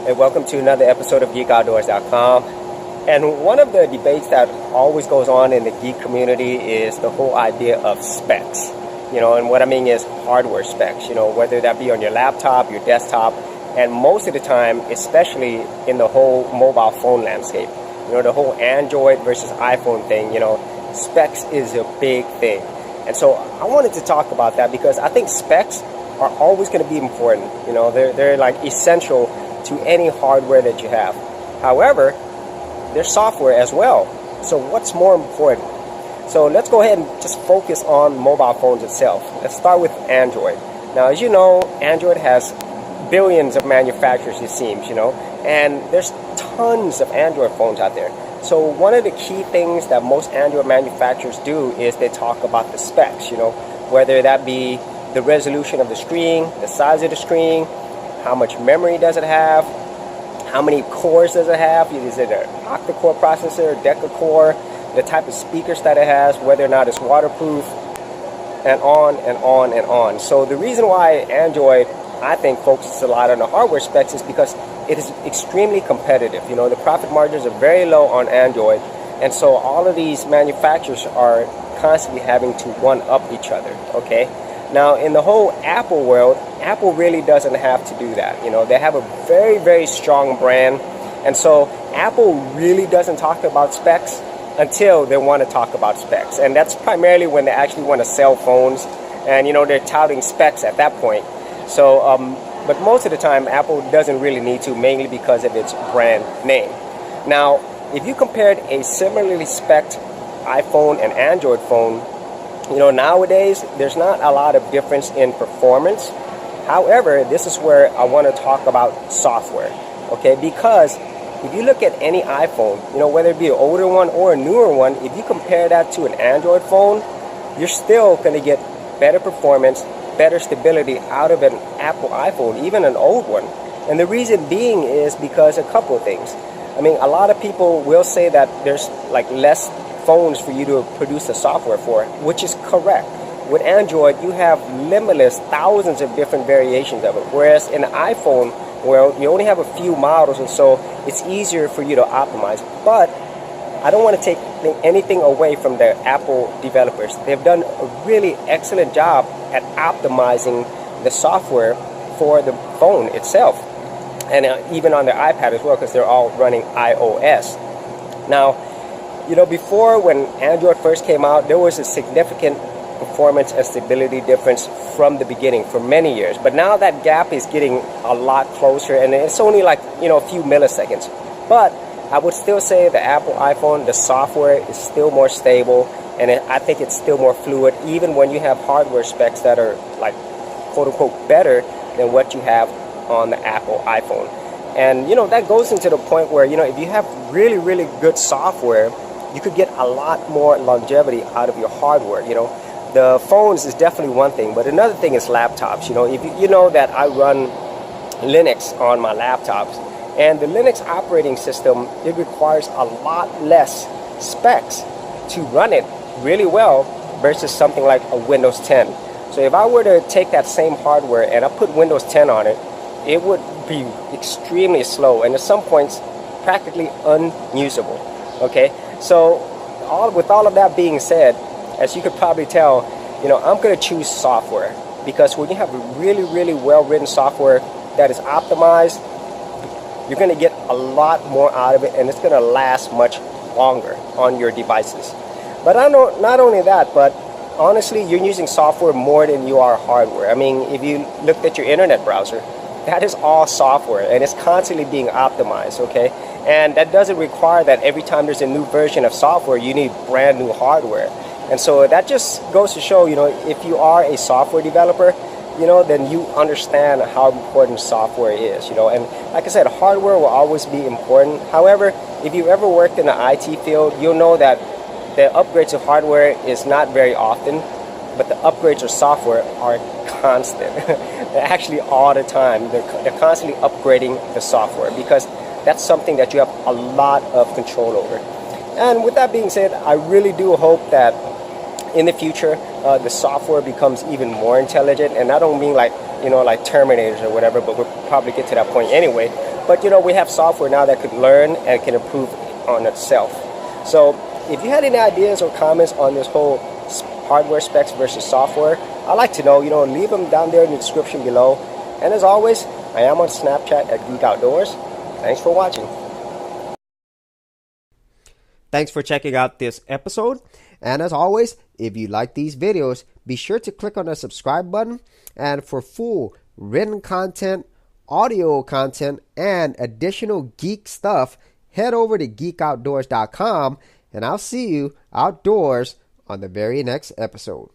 and welcome to another episode of GeekOutdoors.com. And one of the debates that always goes on in the geek community is the whole idea of specs. And what I mean is hardware specs, whether that be on your laptop, your desktop, and most of the time, especially in the whole mobile phone landscape, the whole Android versus iPhone thing, specs is a big thing. And so I wanted to talk about that because I think specs are always going to be important. They're like essential to any hardware that you have. However, there's software as well. So what's more important? So let's go ahead and just focus on mobile phones itself. Let's start with Android. Now, as you know, Android has billions of manufacturers, it seems, and there's tons of Android phones out there. So one of the key things that most Android manufacturers do is they talk about the specs, whether that be the resolution of the screen, the size of the screen, how much memory does it have, how many cores does it have, is it an octa-core processor, deca-core, the type of speakers that it has, whether or not it's waterproof, and on and on and on. So the reason why Android, I think, focuses a lot on the hardware specs is because it is extremely competitive. The profit margins are very low on Android, and so all of these manufacturers are constantly having to one-up each other, okay? Now, in the whole Apple world, Apple really doesn't have to do that. They have a very, very strong brand, and so Apple really doesn't talk about specs until they want to talk about specs, and that's primarily when they actually want to sell phones, and they're touting specs at that point. So, but most of the time, Apple doesn't really need to, mainly because of its brand name. Now, if you compared a similarly spec'd iPhone and Android phone, nowadays, there's not a lot of difference in performance. However, this is where I want to talk about software, okay? Because if you look at any iPhone, whether it be an older one or a newer one, if you compare that to an Android phone, you're still going to get better performance, better stability out of an Apple iPhone, even an old one. And the reason being is because a couple of things. I mean, a lot of people will say that there's like less phones for you to produce the software for, which is correct. With Android, you have limitless thousands of different variations of it, whereas in the iPhone, well, you only have a few models, and so it's easier for you to optimize. But I don't want to take anything away from the Apple developers. They've done a really excellent job at optimizing the software for the phone itself, and even on their iPad as well, because they're all running iOS. Now, before when Android first came out, there was a significant performance and stability difference from the beginning for many years. But now that gap is getting a lot closer, and it's only like, a few milliseconds. But I would still say the Apple iPhone, the software is still more stable, and I think it's still more fluid, even when you have hardware specs that are like, quote unquote, better than what you have on the Apple iPhone. And, that goes into the point where, if you have really, really good software, you could get a lot more longevity out of your hardware. The phones is definitely one thing, but another thing is laptops. If you know that I run Linux on my laptops, and the Linux operating system, it requires a lot less specs to run it really well versus something like a Windows 10. So if I were to take that same hardware and I put Windows 10 on it, it would be extremely slow, and at some points practically unusable. Okay, so with all of that being said, as you could probably tell, I'm going to choose software, because when you have a really, really well-written software that is optimized, you're going to get a lot more out of it, and it's going to last much longer on your devices. But not only that, but honestly, you're using software more than you are hardware. I mean, if you looked at your internet browser, that is all software, and it's constantly being optimized, okay? And that doesn't require that every time there's a new version of software, you need brand new hardware. And so that just goes to show, if you are a software developer, then you understand how important software is, and like I said, hardware will always be important. However, if you've ever worked in the IT field, you'll know that the upgrades of hardware is not very often, but the upgrades of software are constant. They're actually all the time. They're constantly upgrading the software, because that's something that you have a lot of control over. And with that being said, I really do hope that in the future, the software becomes even more intelligent. And I don't mean like, like Terminators or whatever, but we'll probably get to that point anyway. But we have software now that could learn and can improve on itself. So if you had any ideas or comments on this whole hardware specs versus software, I'd like to know. Leave them down there in the description below. And as always, I am on Snapchat at Geek Outdoors. Thanks for watching. Thanks for checking out this episode. And as always, if you like these videos, be sure to click on the subscribe button. And for full written content, audio content, and additional geek stuff, head over to geekoutdoors.com, and I'll see you outdoors on the very next episode.